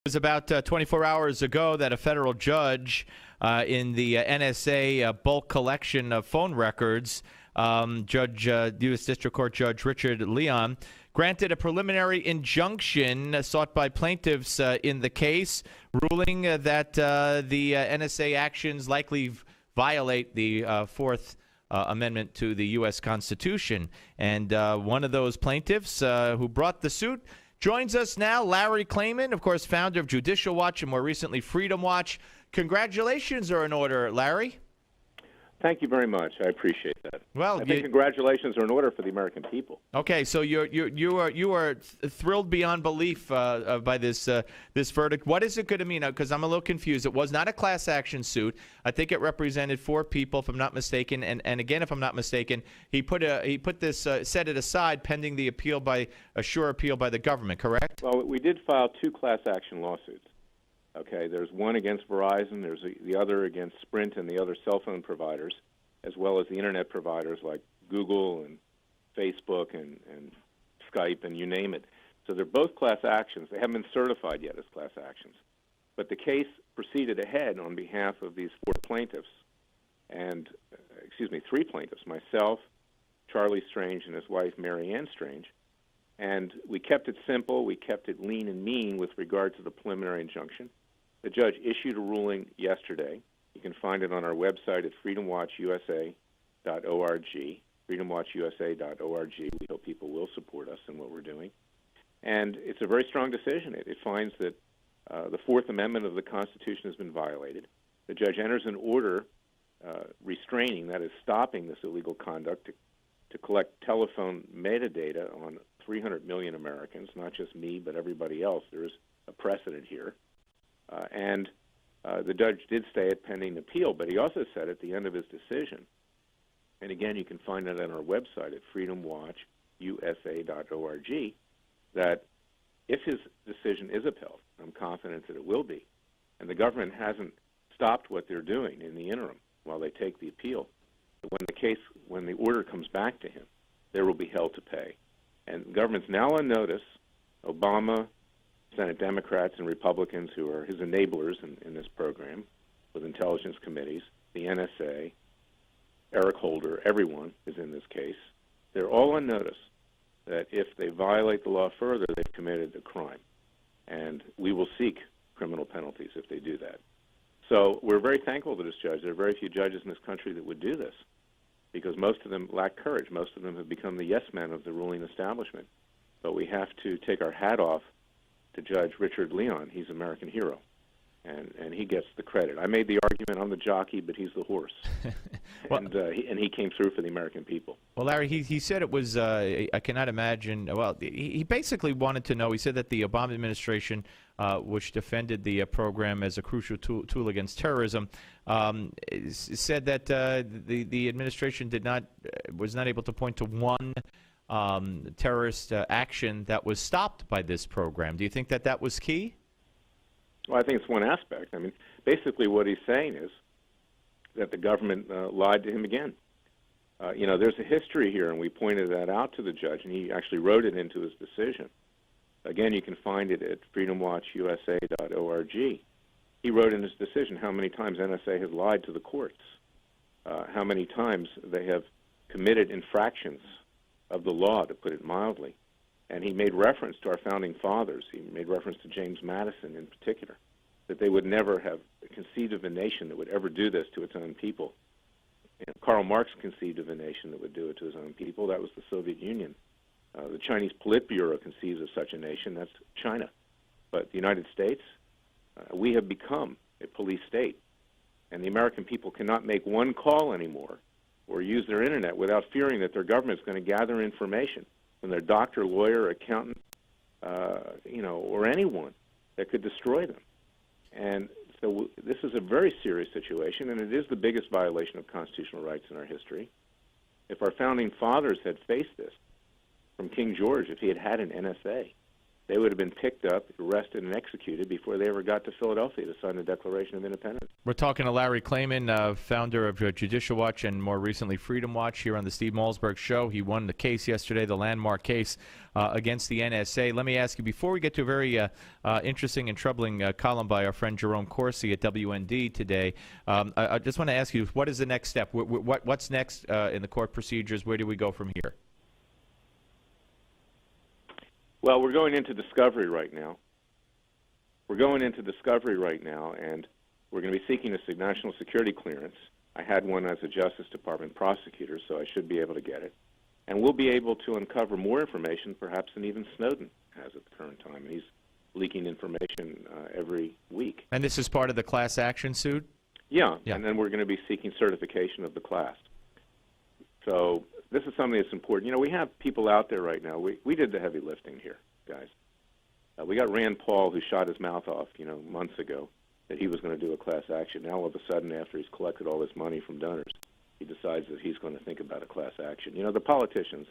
It was about 24 hours ago that a federal judge in the NSA bulk collection of phone records, U.S. District Court Judge Richard Leon, granted a preliminary injunction sought by plaintiffs in the case, ruling that the NSA actions likely violate the Fourth Amendment to the U.S. Constitution. And one of those plaintiffs who brought the suit joins us now, Larry Klayman, of course, founder of Judicial Watch and more recently Freedom Watch. Congratulations are in order, Larry. Thank you very much. I appreciate that. Well, I think congratulations are in order for the American people. Okay, so you are thrilled beyond belief by this verdict. What is it going to mean? Because I'm a little confused. It was not a class action suit. I think it represented 4 people, if I'm not mistaken. And again, if I'm not mistaken, he set it aside pending the appeal by a sure appeal by the government. Correct? Well, we did file 2 class action lawsuits. Okay, there's one against Verizon, there's the other against Sprint and the other cell phone providers, as well as the internet providers like Google and Facebook and Skype and you name it. So they're both class actions. They haven't been certified yet as class actions. But the case proceeded ahead on behalf of these 4 plaintiffs, and, 3 plaintiffs, myself, Charlie Strange, and his wife, Mary Ann Strange. And we kept it simple. We kept it lean and mean with regard to the preliminary injunction. The judge issued a ruling yesterday. You can find it on our website at freedomwatchusa.org, freedomwatchusa.org. We hope people will support us in what we're doing. And it's a very strong decision. It finds that the Fourth Amendment of the Constitution has been violated. The judge enters an order restraining, that is, stopping this illegal conduct to collect telephone metadata on 300 million Americans, not just me, but everybody else. There is a precedent here. And the judge did stay it pending appeal, but he also said at the end of his decision, and again, you can find it on our website at freedomwatchusa.org, that if his decision is upheld, I'm confident that it will be, and the government hasn't stopped what they're doing in the interim while they take the appeal, when the order comes back to him, there will be hell to pay. And the government's now on notice. Obama, Senate Democrats and Republicans who are his enablers in this program with intelligence committees, the NSA, Eric Holder, everyone is in this case. They're all on notice that if they violate the law further, they've committed a crime. And we will seek criminal penalties if they do that. So we're very thankful to this judge. There are very few judges in this country that would do this because most of them lack courage. Most of them have become the yes men of the ruling establishment. But we have to take our hat off to Judge Richard Leon. He's an American hero, and he gets the credit. I made the argument, I'm the jockey, but he's the horse. Well, and he came through for the American people. Well, Larry, he said it was, I cannot imagine, well, he basically wanted to know, he said that the Obama administration, which defended the program as a crucial tool against terrorism, said that the administration was not able to point to one terrorist action that was stopped by this program. Do you think that was key? Well, I think it's one aspect. I mean, basically what he's saying is that the government lied to him again. There's a history here, and we pointed that out to the judge, and he actually wrote it into his decision. Again, you can find it at freedomwatchusa.org. He wrote in his decision how many times NSA has lied to the courts, how many times they have committed infractions of the law, to put it mildly. And he made reference to our founding fathers. He made reference to James Madison in particular, that they would never have conceived of a nation that would ever do this to its own people. Karl Marx conceived of a nation that would do it to his own people. That was the Soviet Union. The Chinese Politburo conceives of such a nation. That's China. But the United States, we have become a police state. And the American people cannot make one call anymore or use their internet without fearing that their government is going to gather information from their doctor, lawyer, accountant, or anyone that could destroy them. And so this is a very serious situation, and it is the biggest violation of constitutional rights in our history. If our founding fathers had faced this from King George, if he had had an NSA, they would have been picked up, arrested, and executed before they ever got to Philadelphia to sign the Declaration of Independence. We're talking to Larry Klayman, founder of Judicial Watch and more recently Freedom Watch here on the Steve Malzberg Show. He won the case yesterday, the landmark case against the NSA. Let me ask you, before we get to a very interesting and troubling column by our friend Jerome Corsi at WND today, I just want to ask you, what is the next step? What's next in the court procedures? Where do we go from here? Well, we're going into discovery right now. and we're going to be seeking a national security clearance. I had one as a Justice Department prosecutor, so I should be able to get it. And we'll be able to uncover more information, perhaps, than even Snowden has at the current time. And he's leaking information every week. And this is part of the class action suit? Yeah, and then we're going to be seeking certification of the class. So this is something that's important. You know, we have people out there right now. We did the heavy lifting here, guys. We got Rand Paul, who shot his mouth off, months ago, that he was going to do a class action. Now, all of a sudden, after he's collected all this money from donors, he decides that he's going to think about a class action. You know, the politicians,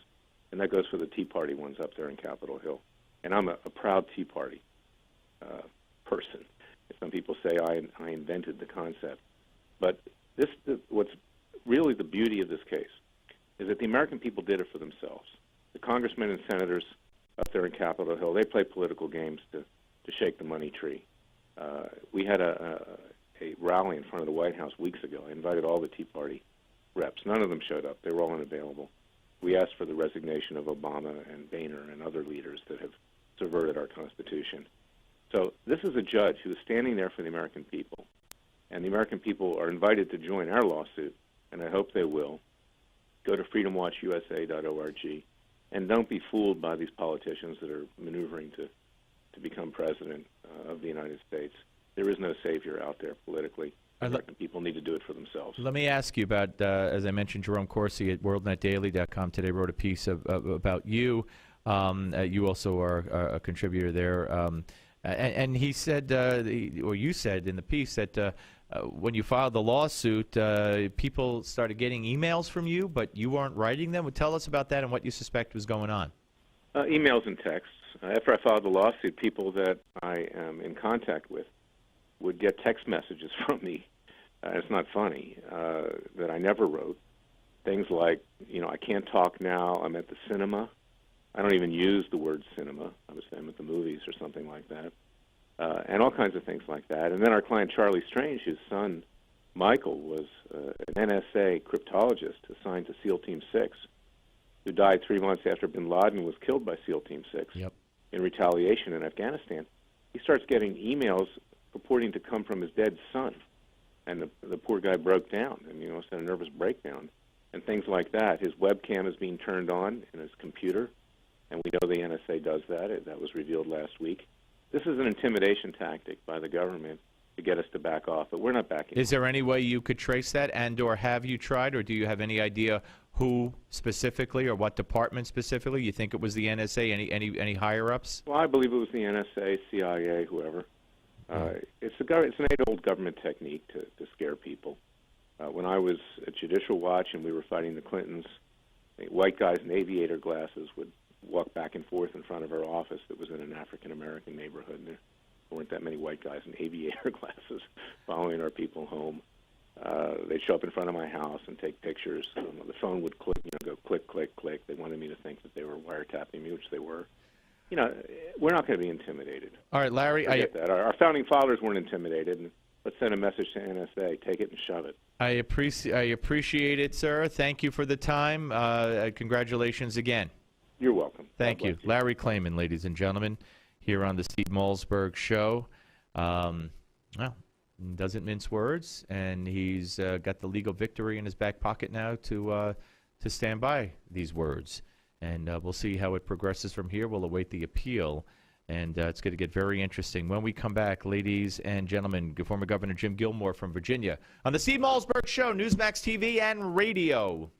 and that goes for the Tea Party ones up there in Capitol Hill. And I'm a proud Tea Party person. Some people say I invented the concept. But what's really the beauty of this case is that the American people did it for themselves. The congressmen and senators up there in Capitol Hill, they play political games to shake the money tree. We had a rally in front of the White House weeks ago. I invited all the Tea Party reps. None of them showed up. They were all unavailable. We asked for the resignation of Obama and Boehner and other leaders that have subverted our Constitution. So this is a judge who is standing there for the American people, and the American people are invited to join our lawsuit, and I hope they will. Go to freedomwatchusa.org, and don't be fooled by these politicians that are maneuvering to become president of the United States. There is no savior out there politically. The American people need to do it for themselves. Let me ask you about, as I mentioned, Jerome Corsi at WorldNetDaily.com today wrote a piece about you. You also are a contributor there. And he said, or you said in the piece that when you filed the lawsuit, people started getting emails from you, but you weren't writing them. Tell us about that and what you suspect was going on. Emails and texts. After I filed the lawsuit, people that I am in contact with would get text messages from me. It's not funny, that I never wrote. Things like, I can't talk now, I'm at the cinema. I don't even use the word cinema. I'm at the movies or something like that. And all kinds of things like that. And then our client, Charlie Strange, his son, Michael, was an NSA cryptologist assigned to SEAL Team 6, who died 3 months after bin Laden was killed by SEAL Team 6 in retaliation in Afghanistan. He starts getting emails purporting to come from his dead son. And the poor guy broke down and, had a nervous breakdown and things like that. His webcam is being turned on in his computer, and we know the NSA does that. That was revealed last week. This is an intimidation tactic by the government to get us to back off, but we're not backing off. Is there any way you could trace that, and or have you tried, or do you have any idea who specifically or what department specifically? You think it was the NSA, any higher-ups? Well, I believe it was the NSA, CIA, whoever. It's an age-old government technique to scare people. When I was at Judicial Watch and we were fighting the Clintons, white guys in aviator glasses would walk back and forth in front of our office that was in an African-American neighborhood. There weren't that many white guys in aviator glasses following our people home. They'd show up in front of my house and take pictures. The phone would click, go click, click, click. They wanted me to think that they were wiretapping me, which they were. We're not going to be intimidated. All right, Larry. That. Our founding fathers weren't intimidated. And let's send a message to NSA. Take it and shove it. I appreciate it, sir. Thank you for the time. Congratulations again. You're welcome. Thank you. Larry Klayman, ladies and gentlemen, here on the Steve Malzberg Show. Doesn't mince words, and he's got the legal victory in his back pocket now to stand by these words. And we'll see how it progresses from here. We'll await the appeal, and it's going to get very interesting. When we come back, ladies and gentlemen, former Governor Jim Gilmore from Virginia on the Steve Malzberg Show, Newsmax TV and radio.